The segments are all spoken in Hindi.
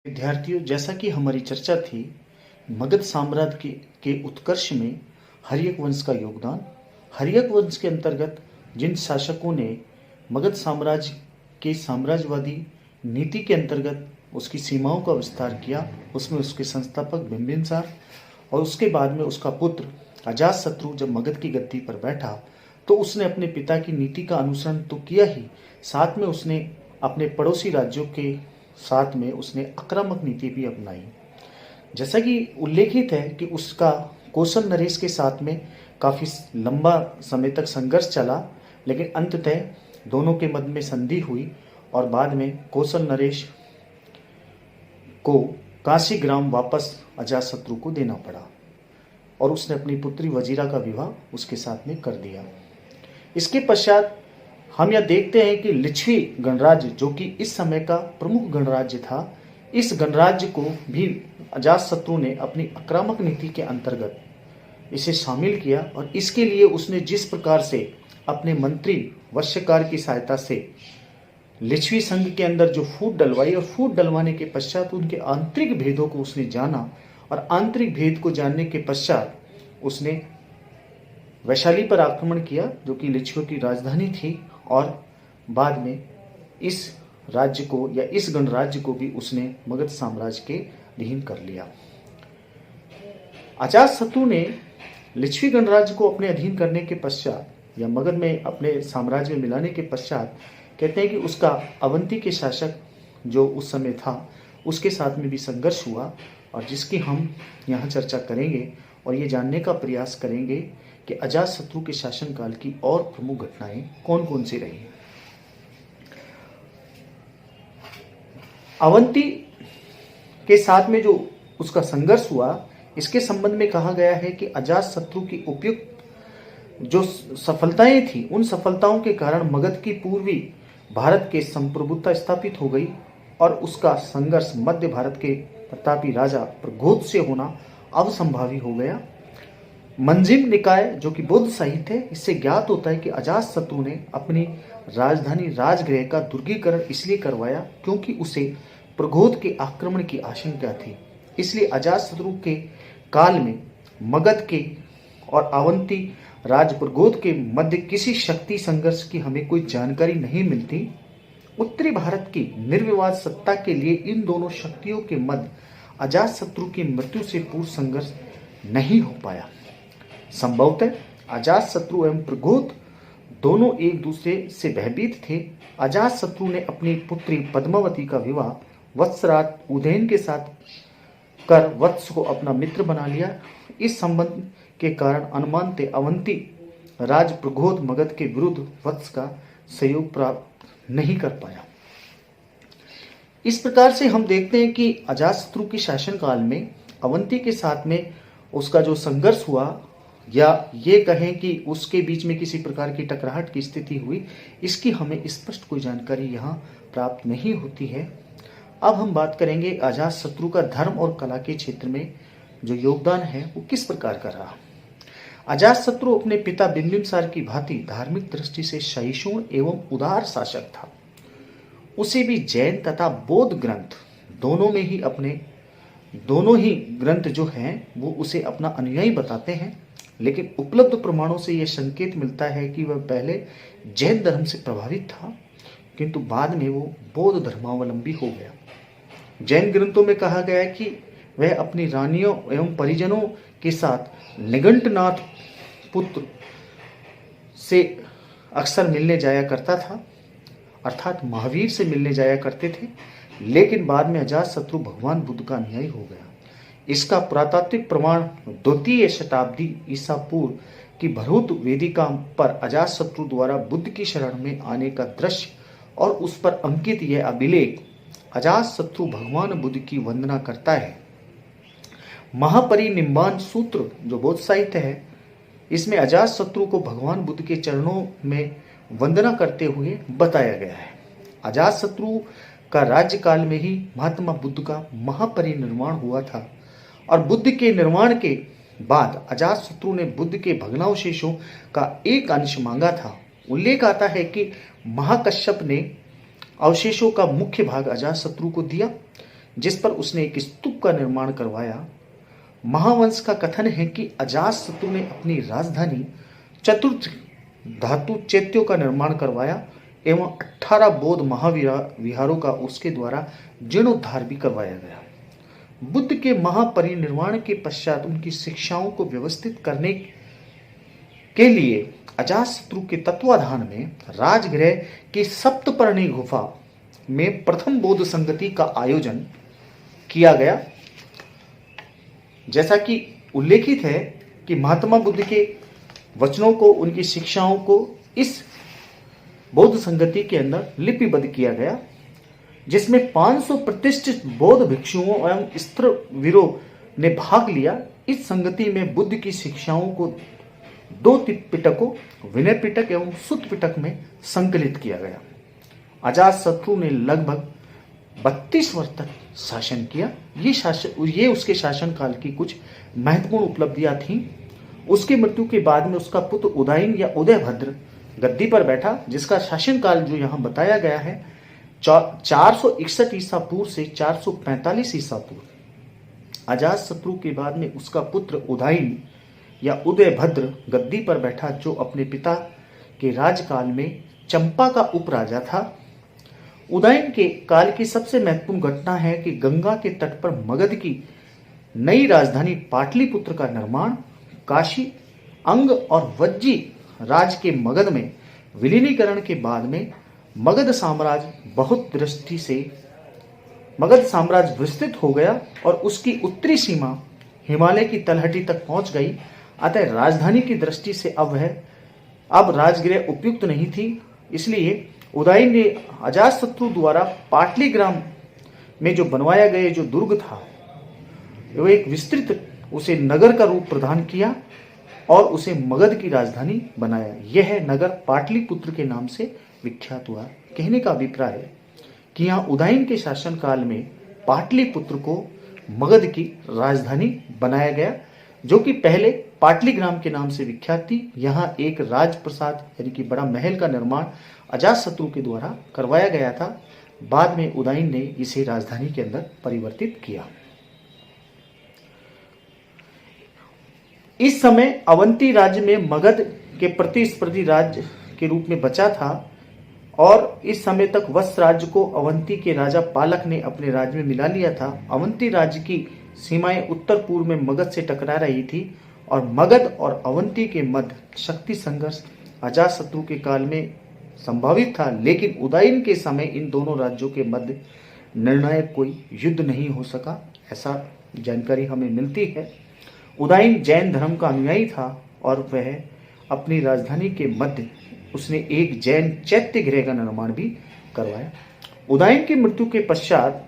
विद्यार्थियों, जैसा कि हमारी चर्चा थी मगध साम्राज्य के उत्कर्ष में हर्यक वंश का योगदान। हर्यक वंश के अंतर्गत जिन शासकों ने मगध साम्राज्य के साम्राज्यवादी नीति के अंतर्गत उसकी सीमाओं का विस्तार किया, उसमें उसके संस्थापक बिंबिसार और उसके बाद में उसका पुत्र अजातशत्रु जब मगध की गद्दी पर बैठा तो उसने अपने पिता की नीति का अनुसरण तो किया ही, साथ में उसने अपने पड़ोसी राज्यों के साथ में उसने आक्रामक नीति भी अपनाई। जैसा कि उल्लेखित है कि उसका कौशल नरेश के साथ में काफ़ी लंबा समय तक संघर्ष चला, लेकिन अंततः दोनों के मध्य में संधि हुई और बाद में कौशल नरेश को काशी ग्राम वापस अजातशत्रु को देना पड़ा और उसने अपनी पुत्री वजीरा का विवाह उसके साथ में कर दिया। इसके पश्चात हम यह देखते हैं कि लिच्छवी गणराज्य, जो कि इस समय का प्रमुख गणराज्य था, इस गणराज्य को भी अजातशत्रु ने अपनी आक्रामक नीति के अंतर्गत इसे शामिल किया और इसके लिए उसने जिस प्रकार से अपने मंत्री वश्यकार की सहायता से लिच्छवी संघ के अंदर जो फूट डलवाई और फूट डलवाने के पश्चात उनके आंतरिक भेदों को उसने जाना और आंतरिक भेद को जानने के पश्चात उसने वैशाली पर आक्रमण किया, जो कि लिच्छवियों की राजधानी थी, और बाद में इस राज्य को या इस गणराज्य को भी उसने मगध साम्राज्य के अधीन कर लिया। अजातशत्रु ने लिच्छवी गणराज्य को अपने अधीन करने के पश्चात या मगध में अपने साम्राज्य में मिलाने के पश्चात कहते हैं कि उसका अवंती के शासक जो उस समय था उसके साथ में भी संघर्ष हुआ, और जिसकी हम यहाँ चर्चा करेंगे और ये जानने का प्रयास करेंगे कि अजातशत्रु के शासनकाल की और प्रमुख घटनाएं कौन कौन सी रही। अवंती के साथ में जो उसका संघर्ष हुआ, इसके संबंध में कहा गया है कि अजातशत्रु की उपयुक्त जो सफलताएं थी, उन सफलताओं के कारण मगध की पूर्वी भारत के संप्रभुता स्थापित हो गई और उसका संघर्ष मध्य भारत के प्रतापी राजा प्रघोत से होना अवसंभावी हो गया। मंजिम निकाय, जो कि बौद्ध साहित्य है, इससे ज्ञात होता है कि अजातशत्रु ने अपनी राजधानी राजगृह का दुर्गीकरण इसलिए करवाया क्योंकि उसे प्रघोत के आक्रमण की आशंका थी। इसलिए अजातशत्रु के काल में मगध के और अवंती राज प्रघोत के मध्य किसी शक्ति संघर्ष की हमें कोई जानकारी नहीं मिलती। उत्तरी भारत की निर्विवाद सत्ता के लिए इन दोनों शक्तियों के मध्य अजातशत्रु की मृत्यु से पूर्व संघर्ष नहीं हो पाया। संभवतः अजातशत्रु एवं प्रघोत दोनों एक दूसरे से भयभीत थे। अजातशत्रु ने अपनी पुत्री पद्मावती का विवाह वत्सराज उदयन के साथ कर वत्स को अपना मित्र बना लिया। इस संबंध के कारण अनुमानते अवंती राज प्रघोत मगध के विरुद्ध वत्स का सहयोग प्राप्त नहीं कर पाया। इस प्रकार से हम देखते हैं कि अजातशत्रु के शासनकाल में अवंती के साथ में उसका जो संघर्ष हुआ, या ये कहें कि उसके बीच में किसी प्रकार की टकराहट की स्थिति हुई, इसकी हमें स्पष्ट कोई जानकारी यहाँ प्राप्त नहीं होती है। अब हम बात करेंगे अजातशत्रु का धर्म और कला के क्षेत्र में जो योगदान है वो किस प्रकार का रहा। अजातशत्रु अपने पिता बिंबिसार की भांति धार्मिक दृष्टि से सहिष्णु एवं उदार शासक था। उसे भी जैन तथा बौद्ध ग्रंथ दोनों ही ग्रंथ जो हैं वो उसे अपना अनुयायी बताते हैं, लेकिन उपलब्ध प्रमाणों से यह संकेत मिलता है कि वह पहले जैन धर्म से प्रभावित था, किंतु बाद में वो बौद्ध धर्मावलंबी हो गया। जैन ग्रंथों में कहा गया है कि वह अपनी रानियों एवं परिजनों के साथ निघंटनाथ पुत्र से अक्सर मिलने जाया करता था, अर्थात महावीर से मिलने जाया करते थे, लेकिन बाद में अजातशत्रु भगवान बुद्ध का अनुयायी हो गया। इसका पुरातात्विक प्रमाण द्वितीय शताब्दी ईसा पूर्व की भरूत वेदिका पर अजातशत्रु द्वारा बुद्ध की शरण में आने का दृश्य और उस पर अंकित यह अभिलेख अजातशत्रु भगवान बुद्ध की वंदना करता है। महापरिनिम्बान सूत्र जो बौद्ध साहित्य है, इसमें अजातशत्रु को भगवान बुद्ध के चरणों में वंदना करते हुए बताया गया है। अजातशत्रु का राज्यकाल में ही महात्मा बुद्ध का महापरिनिर्वाण हुआ था और बुद्ध के निर्वाण के बाद अजातशत्रु ने बुद्ध के भग्नावशेषों का एक अंश मांगा था। उल्लेख आता है कि महाकश्यप ने अवशेषों का मुख्य भाग अजातशत्रु को दिया, जिस पर उसने एक स्तूप का निर्माण करवाया। महावंश का कथन है कि अजातशत्रु ने अपनी राजधानी चतुर्थ धातु चैत्यों का निर्माण करवाया एवं 18 बौद्ध महाविहारों का उसके द्वारा जीर्णोद्धार भी करवाया गया। बुद्ध के महापरिनिर्वाण के पश्चात उनकी शिक्षाओं को व्यवस्थित करने के लिए अजातशत्रु के तत्वाधान में राजगृह की सप्तपर्णी गुफा में प्रथम बौद्ध संगति का आयोजन किया गया। जैसा कि उल्लेखित है कि महात्मा बुद्ध के वचनों को, उनकी शिक्षाओं को इस बौद्ध संगति के अंदर लिपिबद्ध किया गया, जिसमें 500 प्रतिष्ठित बौद्ध भिक्षुओं एवं स्त्रवीरों ने भाग लिया। इस संगति में बुद्ध की शिक्षाओं को 2 पिटकों, विनय पिटक एवं सुत्त पिटक में संकलित किया गया। अजातशत्रु ने लगभग 32 वर्ष तक शासन किया। ये उसके शासन काल की कुछ महत्वपूर्ण उपलब्धियां थीं। उसकी मृत्यु के बाद में उसका पुत्र उदयन या उदयभद्र गद्दी पर बैठा, जिसका शासनकाल जो यहाँ बताया गया है 461 ईसा पूर्व से 445 ईसा पूर्व। अजातशत्रु के बाद में उसका पुत्र उदयन या उदयभद्र गद्दी पर बैठा, जो अपने पिता के राजकाल में चंपा का उपराजा था। उदयन के काल की सबसे महत्वपूर्ण घटना है कि गंगा के तट पर मगध की नई राजधानी पाटलिपुत्र का निर्माण, काशी, अंग और वज्जी राज के मगध में विलीनीकरण के बाद में मगध साम्राज्य विस्तृत हो गया और उसकी उत्तरी सीमा हिमालय की तलहटी तक पहुंच गई। अतः राजधानी की दृष्टि से अब राजगृह उपयुक्त नहीं थी। इसलिए उदयन ने अजातशत्रु द्वारा पाटलीग्राम में जो बनवाया गया जो दुर्ग था, वो एक विस्तृत उसे नगर का रूप प्रदान किया और उसे मगध की राजधानी बनाया। यह नगर पाटलिपुत्र के नाम से विख्यात हुआ। कहने का अभिप्राय है कि यहाँ उदयन के शासनकाल में पाटलिपुत्र को मगध की राजधानी बनाया गया, जो कि पहले पाटलीग्राम के नाम से विख्यात थी। यहाँ एक राजप्रसाद यानी कि बड़ा महल का निर्माण अजातशत्रु के द्वारा करवाया गया था। बाद में उदयन ने इसे राजधानी के अंदर परिवर्तित किया। इस समय अवंती राज्य में मगध के प्रतिस्पर्धी राज्य के रूप में बचा था और इस समय तक वत्स राज्य को अवंती के राजा पालक ने अपने राज्य में मिला लिया था। अवंती राज्य की सीमाएं उत्तर पूर्व में मगध से टकरा रही थी और मगध और अवंती के मध्य शक्ति संघर्ष अजातशत्रु के काल में संभावित था, लेकिन उदयन के समय इन दोनों राज्यों के मध्य निर्णायक कोई युद्ध नहीं हो सका, ऐसा जानकारी हमें मिलती है। उदयन जैन धर्म का अनुयायी था और वह अपनी राजधानी के मध्य उसने एक जैन चैत्य गृह का निर्माण भी करवाया। उदयन की मृत्यु के पश्चात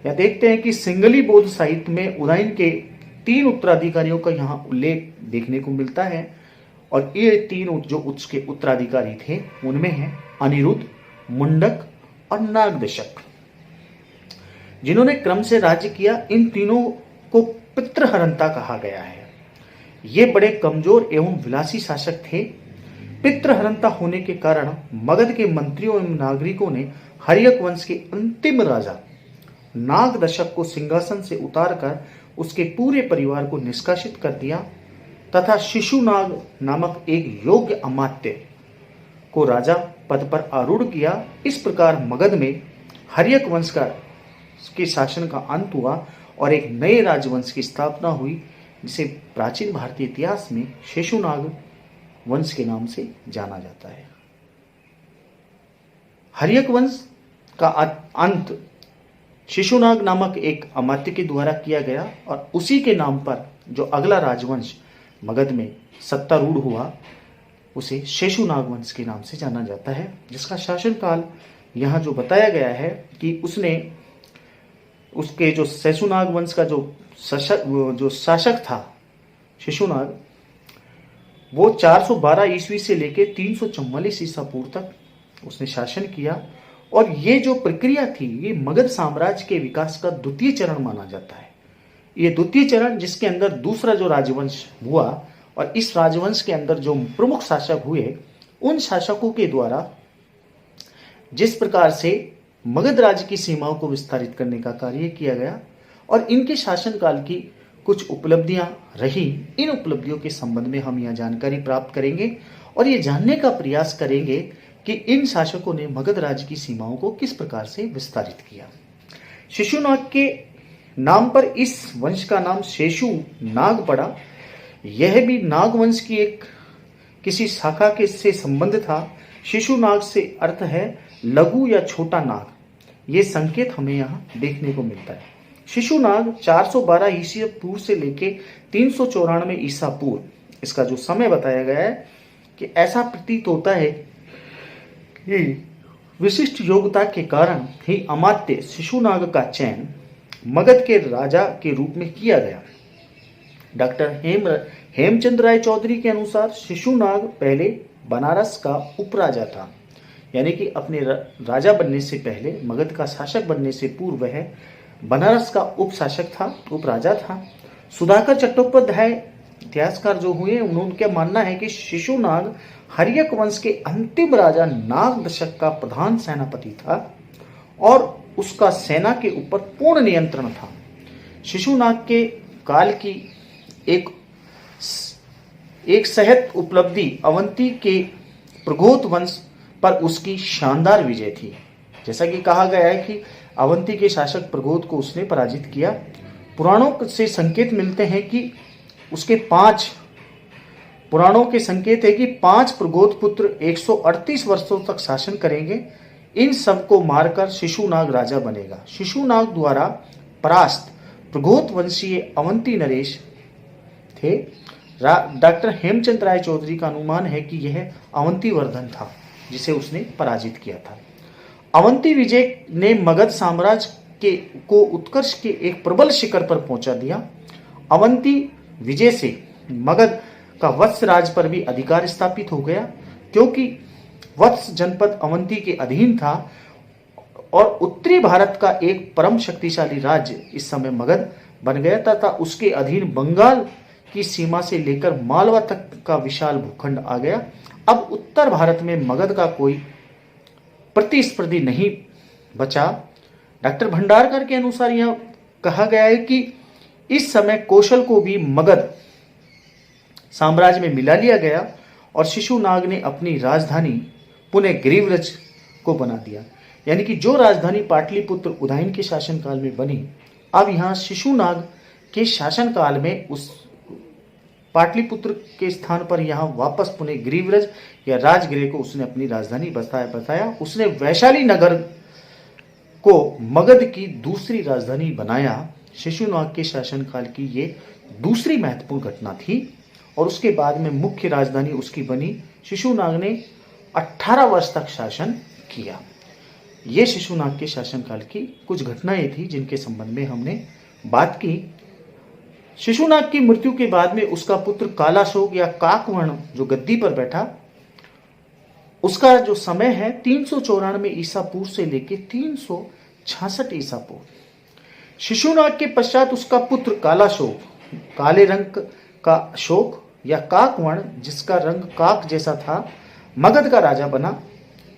यह देखते हैं कि सिंगली बौद्ध साहित्य में उदयन के 3 उत्तराधिकारियों का यहाँ उल्लेख देखने को मिलता है और ये 3 जो उसके उत्तराधिकारी थे उनमें है अनिरुद्ध, मुंडक और नागदशक, जिन्होंने क्रम से राज्य किया। इन तीनों को पितृहरंता कहा गया है। ये बड़े कमजोर एवं विलासी शासक थे। पितृहरंता होने के कारण मगध के मंत्रियों एवं नागरिकों ने हर्यक वंश के अंतिम राजा नागदशक को सिंहासन से उतारकर उसके पूरे परिवार को निष्कासित कर दिया तथा शिशुनाग नामक एक योग्य अमात्य को राजा पद पर आरूढ़ किया। इस प्रकार मगध में हर्यक वंश के शासन का अंत हुआ और एक नए राजवंश की स्थापना हुई, जिसे प्राचीन भारतीय इतिहास में शेषुनाग वंश के नाम से जाना जाता है। हर्यक वंश का अंत शिशुनाग नामक एक अमात्य के द्वारा किया गया और उसी के नाम पर जो अगला राजवंश मगध में सत्तारूढ़ हुआ उसे शेषुनाग वंश के नाम से जाना जाता है, जिसका शासनकाल यहाँ जो बताया गया है कि उसके जो शेषुनाग वंश का जो शासक था शिशुनाग, वो 412 ईस्वी से लेकर 344 ईसा पूर्व तक उसने शासन किया और ये जो प्रक्रिया थी ये मगध साम्राज्य के विकास का द्वितीय चरण माना जाता है। ये द्वितीय चरण जिसके अंदर दूसरा जो राजवंश हुआ और इस राजवंश के अंदर जो प्रमुख शासक हुए उन शासकों के द्वारा जिस प्रकार से मगध राज्य की सीमाओं को विस्तारित करने का कार्य किया गया और इनके शासनकाल की कुछ उपलब्धियां रही। इन उपलब्धियों के संबंध में हम यह जानकारी प्राप्त करेंगे और ये जानने का प्रयास करेंगे कि इन शासकों ने मगध राज्य की सीमाओं को किस प्रकार से विस्तारित किया। शिशुनाग के नाम पर इस वंश का नाम शेषु नाग पड़ा। यह भी नाग वंश की एक किसी शाखा के से संबंध था। शिशुनाग से अर्थ है लघु या छोटा नाग। ये संकेत हमें यहाँ देखने को मिलता है। शिशुनाग 412 ईसा पूर्व से लेके 394 ईसा पूर्व, इसका जो समय बताया गया है कि ऐसा प्रतीत होता है कि विशिष्ट योग्यता के कारण ही अमात्य शिशुनाग का चयन मगध के राजा के रूप में किया गया। डॉक्टर हेमचंद राय चौधरी के अनुसार शिशुनाग पहले बनारस का उपराजा था, यानी कि अपने राजा बनने से पहले, मगध का शासक बनने से पूर्व वह बनारस का उपशासक था, उपराजा था। सुधाकर चट्टोपाध्याय इतिहासकार जो हुए उनका मानना है कि शिशुनाग हर्यक वंश के अंतिम राजा नाग दशक का प्रधान सेनापति था और उसका सेना के ऊपर पूर्ण नियंत्रण था। शिशुनाग के काल की एक सहत उपलब्धि अवंती के प्रगोत वंश पर उसकी शानदार विजय थी। जैसा कि कहा गया है कि अवंती के शासक प्रगोत को उसने पराजित किया। पुराणों से संकेत मिलते हैं कि उसके 5 पुराणों के संकेत है कि 5 प्रगोत पुत्र 138 वर्षों तक शासन करेंगे। इन सब को मारकर शिशुनाग राजा बनेगा। शिशुनाग द्वारा परास्त प्रगोत वंशीय अवंती नरेश थे। डॉक्टर हेमचंद राय चौधरी का अनुमान है कि यह अवंती वर्धन था जिसे उसने पराजित किया था। अवंती विजय ने मगध साम्राज्य को उत्कर्ष के एक प्रबल शिखर पर पहुंचा दिया। अवंती विजय से मगध का वत्स राज पर भी अधिकार स्थापित हो गया, क्योंकि वत्स जनपद अवंती के अधीन था और उत्तरी भारत का एक परम शक्तिशाली राज्य इस समय मगध बन गया तथा उसके अधीन बंगाल की सीमा से लेकर मालवा तक का विशाल भूखंड आ गया। अब उत्तर भारत में मगध का कोई प्रतिस्पर्धी नहीं बचा। डॉक्टर भंडारकर के अनुसार यह कहा गया है कि इस समय कौशल को भी मगध साम्राज्य में मिला लिया गया और शिशुनाग ने अपनी राजधानी पुणे गिरिव्रज को बना दिया। यानी कि जो राजधानी पाटलिपुत्र उदयन के शासनकाल में बनी, अब यहाँ शिशुनाग के शासनकाल में उस पाटलिपुत्र के स्थान पर यहाँ वापस पुणे गिरिव्रज या राजगृह को उसने अपनी राजधानी बताया। उसने वैशाली नगर को मगध की दूसरी राजधानी बनाया। शिशुनाग के शासनकाल की ये दूसरी महत्वपूर्ण घटना थी और उसके बाद में मुख्य राजधानी उसकी बनी। शिशुनाग ने 18 वर्ष तक शासन किया। ये शिशुनाग के शासनकाल की कुछ घटनाएं थी जिनके संबंध में हमने बात की। शिशुनाग की मृत्यु के बाद में उसका पुत्र कालाशोक या काकवर्ण जो गद्दी पर बैठा, उसका जो समय है 394 ईसा पूर्व से लेकर 366 ईसा पूर्व। शिशुनाग के पश्चात उसका पुत्र कालाशोक, काले रंग का अशोक या काकवर्ण जिसका रंग काक जैसा था, मगध का राजा बना।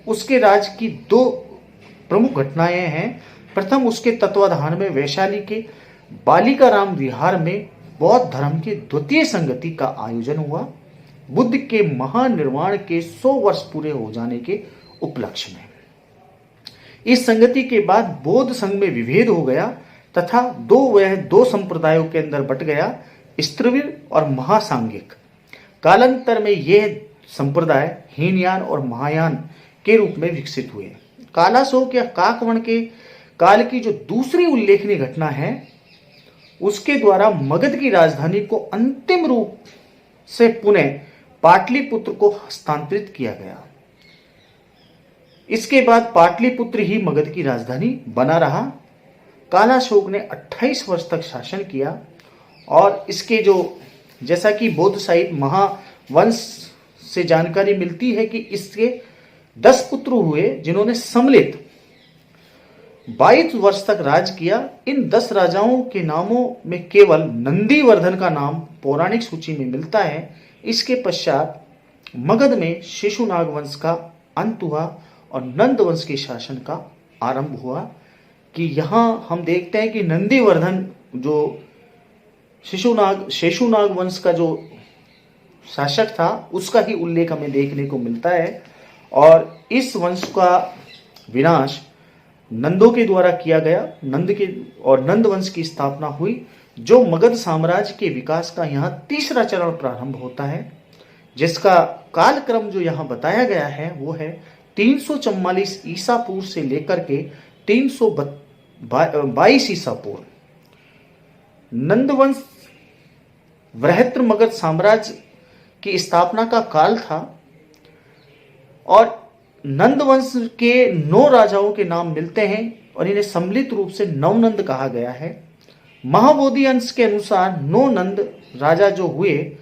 उसके राज की 2 प्रमुख घटनाएं हैं। प्रथम, उसके तत्वाधान में वैशाली के बालिकाराम विहार में बौद्ध धर्म की द्वितीय संगति का आयोजन हुआ, बुद्ध के महानिर्वाण के 100 वर्ष पूरे हो जाने के उपलक्ष्य में। इस संगति के बाद बौद्ध संघ में विभेद हो गया तथा वह दो संप्रदायों के अंदर बट गया, स्त्रविर और महासांगिक। कालांतर में यह संप्रदाय हीनयान और महायान के रूप में विकसित हुए। कालाशोक या काकवर्ण के काल की जो दूसरी उल्लेखनीय घटना है, उसके द्वारा मगध की राजधानी को अंतिम रूप से पुणे पाटलिपुत्र को हस्तांतरित किया गया। इसके बाद पाटलिपुत्र ही मगध की राजधानी बना रहा। कालाशोक ने 28 वर्ष तक शासन किया और इसके जो जैसा कि बौद्ध साहित्य महावंश से जानकारी मिलती है कि इसके 10 पुत्र हुए जिन्होंने सम्मिलित 22 वर्ष तक राज किया। इन 10 राजाओं के नामों में केवल नंदीवर्धन का नाम पौराणिक सूची में मिलता है। इसके पश्चात मगध में शिशुनाग वंश का अंत हुआ और नंद वंश के शासन का आरंभ हुआ कि यहाँ हम देखते हैं कि नंदीवर्धन जो शेषुनाग वंश का जो शासक था उसका ही उल्लेख हमें देखने को मिलता है। और इस वंश का विनाश नंदों के द्वारा किया गया, नंद वंश की स्थापना हुई, जो मगध साम्राज्य के विकास का यहाँ तीसरा चरण प्रारंभ होता है, जिसका कालक्रम जो यहाँ बताया गया है वो है 344 ईसा पूर्व से लेकर के 322 ईसा पूर्व। नंदवंश वृहत्र मगध साम्राज्य की स्थापना का काल था और नंदवंश के 9 राजाओं के नाम मिलते हैं और इन्हें सम्मिलित रूप से नवनंद कहा गया है। महाबोधि अंश के अनुसार 9 नंद राजा जो हुए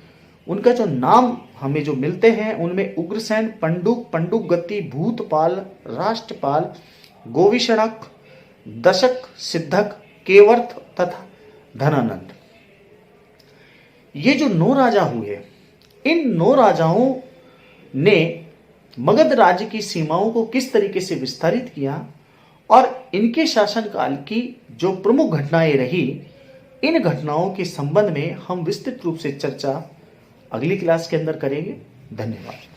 उनका जो नाम हमें जो मिलते हैं उनमें उग्रसेन, पंडुक गति, भूतपाल, राष्ट्रपाल, गोविषणक, दशक, सिद्धक, केवर्थ तथा धनानंद। ये जो 9 राजा हुए, इन 9 राजाओं ने मगध राज्य की सीमाओं को किस तरीके से विस्तारित किया और इनके शासनकाल की जो प्रमुख घटनाएं रही, इन घटनाओं के संबंध में हम विस्तृत रूप से चर्चा अगली क्लास के अंदर करेंगे। धन्यवाद।